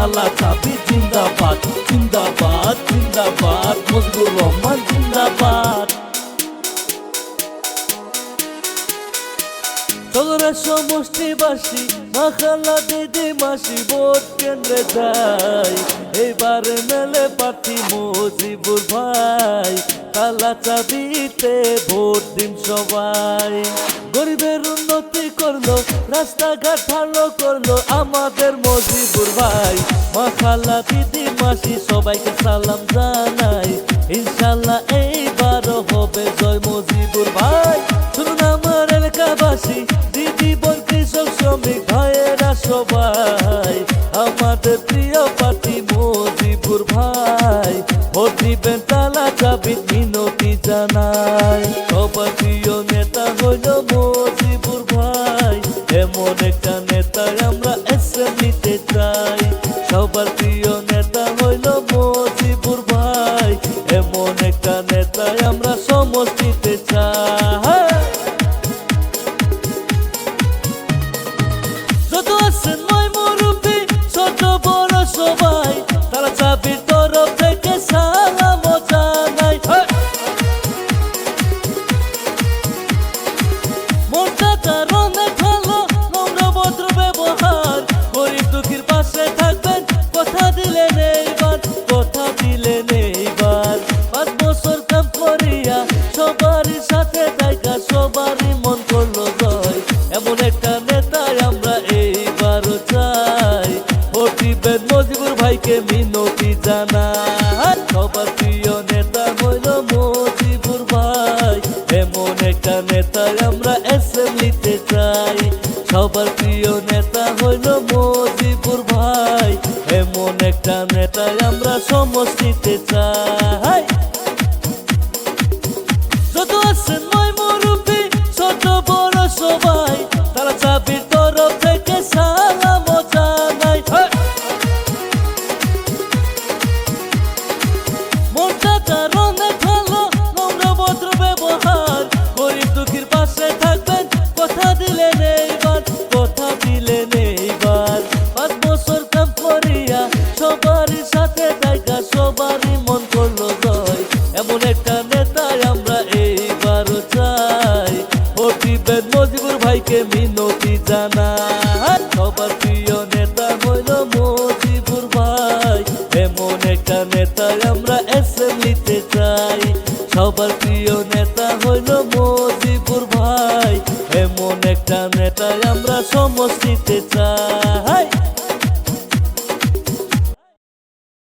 তালা চাবি জিন্দাবাদ জিন্দাবাদ জিন্দাবাদ মজিবুর রহমান জিন্দাবাদ। সদরের সমষ্টিবাসী মাখালা দিদি মাসি ভোট কেন্দ্রে যাই, এইবারে মেলে প্রার্থী মজিবুর ভাই, তালা চাবিতে ভোট দিন সবাই। গরিবের উন্নতি করলো, রাস্তাঘাট ভালো করলো আমাদের মজিবুর ভাই। মাখালা দিদি মাসি সবাইকে সালাম জানাই, ইনশাল্লাহ এইবারও হবে জয় মজিবুর ভাই। শুনুন আমার এলাকাবাসী, দিদি বোন কৃষক শ্রমিক ভাইয়েরা সবাই, আমাদের প্রিয় প্রার্থী মজিবুর ভাই, ভোট দিবেন তালা চাবি মিনতি জানাই। সবার প্রিয় নেতা হইল মজিবুর ভাই, এমন একটা নেতা আমরা অ্যাসেম্বলিতে চাই। সবার প্রিয় নেতা হইল মজিবুর ভাই, এমন একটা নেতা আমরা সমষ্টিতে চাই। যত আছেন মই মুরব্বি ছোট বড় সবাই, তারা চাবির তরফ থেকে সালাম জানাই। মনটা তার অনেক ভালো, নম্র ভদ্র ব্যবহার, গরিব দুঃখীর পাশে থাকবেন কথা দিলেন এইবার, কথা দিলেন এইবার। 5 বছর কাম করিয়া সবারই সাথে থাকা সবারই মন করলো জয়, এমন একটা নেতাই আমরা এইবারও চাই। ভোট দিবেন মজিবুর ভাইকে মিনতি জানাই। সবার প্রিয় নেতা হইল মজিবুর ভাই, এমন একটা নেতাই আমরা অ্যাসেম্বলিতে চাই। সবার প্রিয় নেতা হইল মজিবুর ভাই, এমন একটা নেতাই আমরা সমষ্টিতে চাই। যত আছেন মই মুরব্বি ছোট বড় সবাই, তারা চাবির তরফ থেকে সালাম জানাই। মনটা তার অনেক ভালো, নম্র ভদ্র ব্যবহার, গরিব দুঃখীর পাশে থাকবেন কথা দিলেন এইবার, কথা দিলেন এইবার। 5 বছর কাম করিয়া সবারই সাথে থাকা সবারই মন করলো জয়, এমন একটা নেতাই আমরা এইবারও চাই। ভোট দিবেন মজিবুর ভাইকে মিনতি জানাই। সবার প্রিয় নেতা হইল মজিবুর ভাই, এমন একটা নেতাই আমরা অ্যাসেম্বলিতে চাই। সবার প্রিয় নেতা হইল মজিবুর ভাই, এমন একটা নেতাই আমরা সমষ্টিতে চাই।